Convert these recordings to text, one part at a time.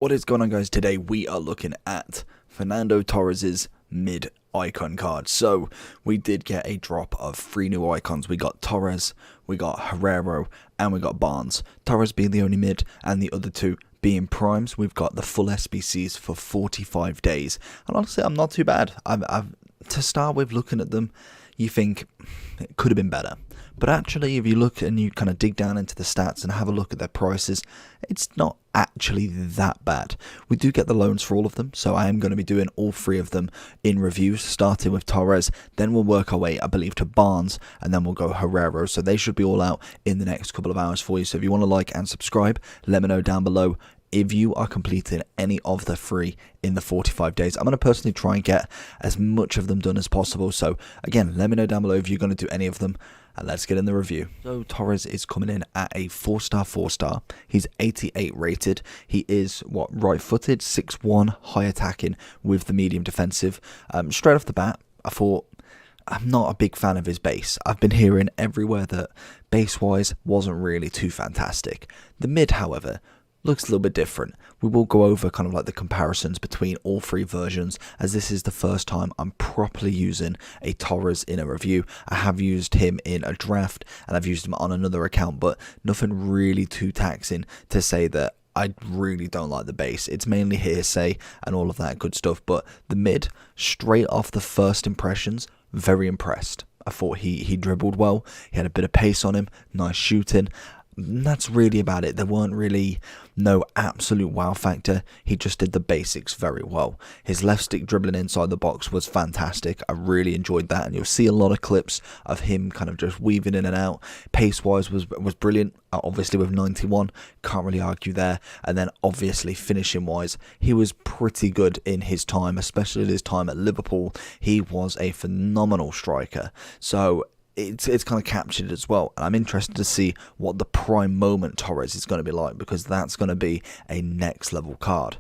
What is going on, guys? Today we are looking at Fernando Torres's mid icon card. So we did get a drop of 3 new icons. We got Torres, we got Herrero, and we got Barnes. Torres being the only mid and the other two being primes. We've got the full SBCs for 45 days. And honestly, I'm not too bad. To start with, looking at them, you think it could have been better. But actually, if you look and you kind of dig down into the stats and have a look at their prices, it's not actually that bad. We do get the loans for all of them, so I am going to be doing all 3 of them in reviews, starting with Torres. Then we'll work our way, I believe, to Barnes, and then we'll go Herrero. So they should be all out in the next couple of hours for you. So if you want to like and subscribe, let me know down below if you are completing any of the 3 in the 45 days. I'm going to personally try and get as much of them done as possible. So again, let me know down below if you're going to do any of them. And let's get in the review. So Torres is coming in at a 4-star. He's 88 rated. He is right-footed, 6'1", high attacking with the medium defensive. Straight off the bat, I thought, I'm not a big fan of his base. I've been hearing everywhere that base-wise wasn't really too fantastic. The mid, however, looks a little bit different. We will go over kind of like the comparisons between all 3 versions, as this is the first time I'm properly using a Torres in a review. I have used him in a draft and I've used him on another account, but nothing really too taxing to say that I really don't like the base. It's mainly hearsay and all of that good stuff, but the mid, straight off the first impressions, very impressed. I thought he dribbled well, he had a bit of pace on him, nice shooting. That's really about it. There weren't really no absolute wow factor. He just did the basics very well. His left stick dribbling inside the box was fantastic. I really enjoyed that, and you'll see a lot of clips of him kind of just weaving in and out. Pace wise was brilliant. Obviously with 91, can't really argue there. And then obviously finishing wise, he was pretty good in his time, especially his time at Liverpool. He was a phenomenal striker. So it's kind of captured as well, and I'm interested to see what the prime moment Torres is going to be like, because that's going to be a next level card.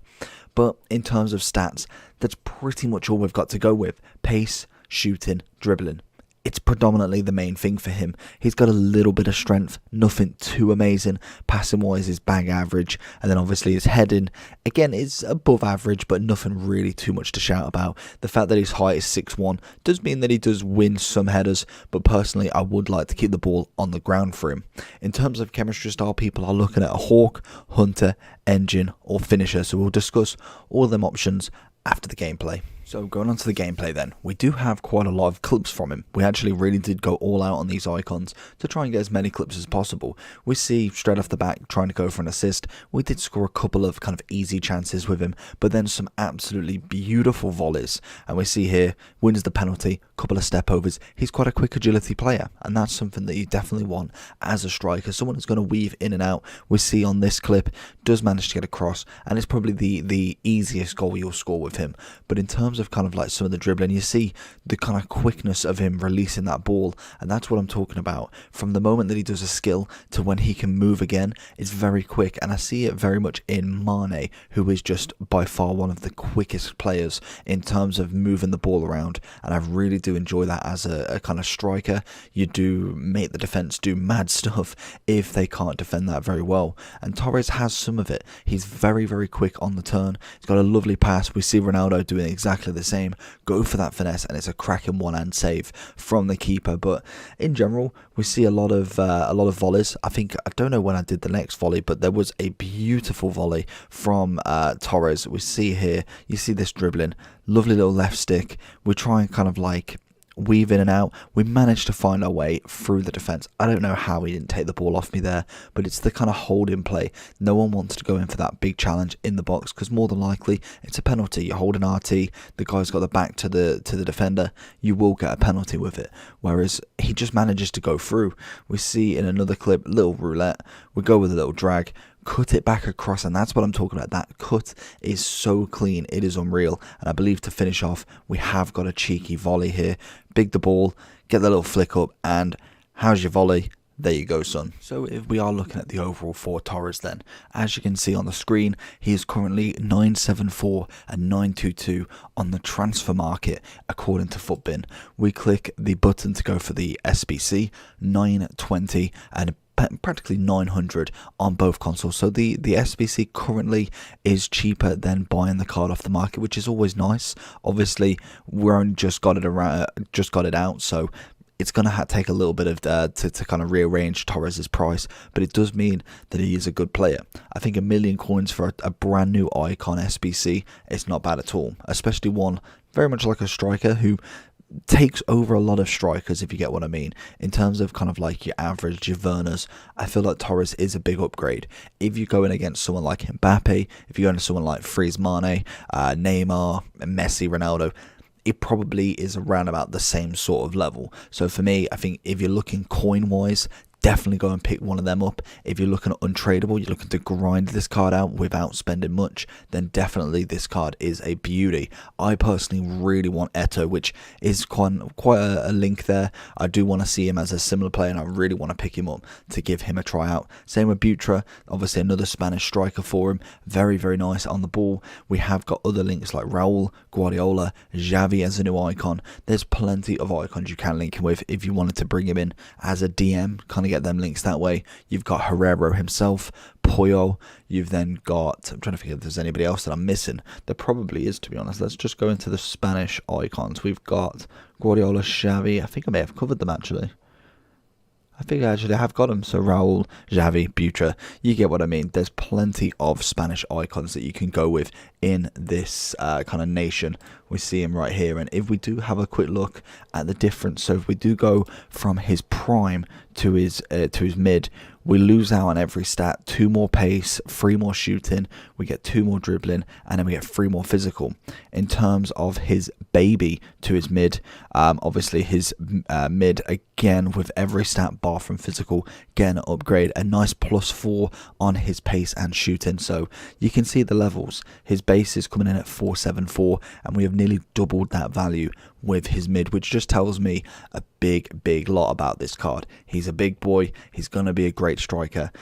But in terms of stats, that's pretty much all we've got to go with. Pace, shooting, dribbling. It's predominantly the main thing for him. He's got a little bit of strength, nothing too amazing. Passing wise is bang average, and then obviously his heading again is above average, but nothing really too much to shout about. The fact that his height is 6'1" does mean that he does win some headers, but personally I would like to keep the ball on the ground for him. In terms of chemistry style, people are looking at a hawk, hunter, engine, or finisher, so we'll discuss all of them options after the gameplay. So going on to the gameplay then, we do have quite a lot of clips from him. We actually really did go all out on these icons to try and get as many clips as possible. We see straight off the bat trying to go for an assist. We did score a couple of kind of easy chances with him, but then some absolutely beautiful volleys. And we see here, wins the penalty, couple of step overs. He's quite a quick agility player, and that's something that you definitely want as a striker. Someone who's going to weave in and out. We see on this clip, does manage to get across, and it's probably the easiest goal you'll score with him. But in terms of kind of like some of the dribbling, you see the kind of quickness of him releasing that ball, and that's what I'm talking about. From the moment that he does a skill to when he can move again, it's very quick, and I see it very much in Mane, who is just by far one of the quickest players in terms of moving the ball around, and I really do enjoy that as a kind of striker. You do make the defense do mad stuff if they can't defend that very well, and Torres has some of it. He's very quick on the turn. He's got a lovely pass. We see Ronaldo doing exactly the same, go for that finesse, and it's a cracking one-hand save from the keeper. But in general, we see a lot of volleys. I don't know when I did the next volley, but there was a beautiful volley from Torres. We see here, you see this dribbling, lovely little left stick. We're trying kind of like weave in and out. We managed to find our way through the defense. I don't know how he didn't take the ball off me there, but it's the kind of holding play. No one wants to go in for that big challenge in the box, because more than likely it's a penalty. You're holding RT, the guy's got the back to the defender, you will get a penalty with it, whereas he just manages to go through. We see in another clip, little roulette, we go with a little drag, cut it back across, and that's what I'm talking about. That cut is so clean, it is unreal. And I believe to finish off, we have got a cheeky volley here. Big the ball, get the little flick up, and how's your volley? There you go, son. So if we are looking at the overall for Torres then, as you can see on the screen, he is currently 974 and 922 on the transfer market according to Futbin. We click the button to go for the SBC, 920 and practically 900 on both consoles. So the SBC currently is cheaper than buying the card off the market, which is always nice. Obviously, we're only just got it out, so it's going to take a little bit of to kind of rearrange Torres' price, but it does mean that he is a good player. I think 1 million coins for a brand new icon SBC is not bad at all, especially one very much like a striker who takes over a lot of strikers, if you get what I mean. In terms of kind of like your average, your Werners, I feel like Torres is a big upgrade. If you're going against someone like Mbappe, if you're going to someone like Freeze Mane, Neymar, Messi, Ronaldo, it probably is around about the same sort of level. So for me, I think if you're looking coin wise, definitely go and pick one of them up. If you're looking at untradeable, you're looking to grind this card out without spending much, then definitely this card is a beauty. I personally really want Eto, which is quite a link there. I do want to see him as a similar player, and I really want to pick him up to give him a tryout. Same with Butra, obviously another Spanish striker for him. Very, very nice on the ball. We have got other links like Raul, Guardiola, Xavi as a new icon. There's plenty of icons you can link him with if you wanted to bring him in as a DM, kind of get them links that way. You've got Herrero himself, Puyol. You've then got, I'm trying to think if there's anybody else that I'm missing. There probably is, to be honest. Let's just go into the Spanish icons. We've got Guardiola, Xavi. I think I may have covered them actually. I think actually I have got them. So Raul, Xavi, Butra, you get what I mean. There's plenty of Spanish icons that you can go with in this kind of nation. We see him right here. And if we do have a quick look at the difference, so if we do go from his prime to his mid, we lose out on every stat. 2 more pace, 3 more shooting, we get 2 more dribbling, and then we get 3 more physical. In terms of his baby to his mid, obviously his mid, again, with every stat bar from physical, again, upgrade, a nice +4 on his pace and shooting. So you can see the levels. His base is coming in at 474, and we have nearly doubled that value with his mid, which just tells me a big lot about this card. He's a big boy. He's going to be a great striker.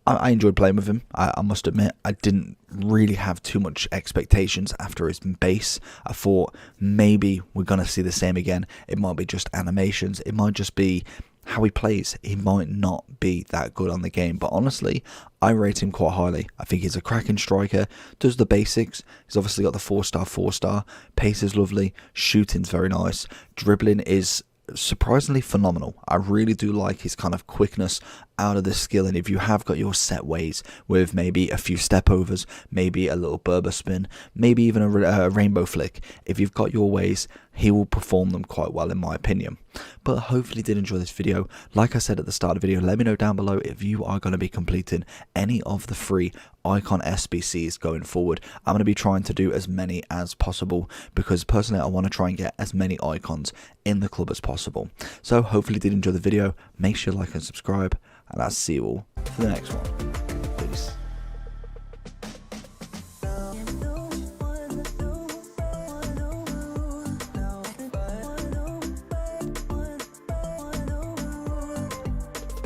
I enjoyed playing with him. I must admit, I didn't really have too much expectations after his base. I thought maybe we're going to see the same again. It might be just animations. It might just be how he plays. He might not be that good on the game, but honestly, I rate him quite highly. I think he's a cracking striker, does the basics. He's obviously got the 4-star. Pace is lovely, shooting's very nice, dribbling is surprisingly phenomenal. I really do like his kind of quickness out of the skill, and if you have got your set ways with maybe a few step overs, maybe a little Berber spin, maybe even a rainbow flick, if you've got your ways, he will perform them quite well in my opinion. But hopefully you did enjoy this video. Like I said at the start of the video, let me know down below if you are going to be completing any of the free icon SBCs going forward. I'm going to be trying to do as many as possible because personally I want to try and get as many icons in the club as possible. So hopefully you did enjoy the video. Make sure to like and subscribe, and I'll see you all for the next one.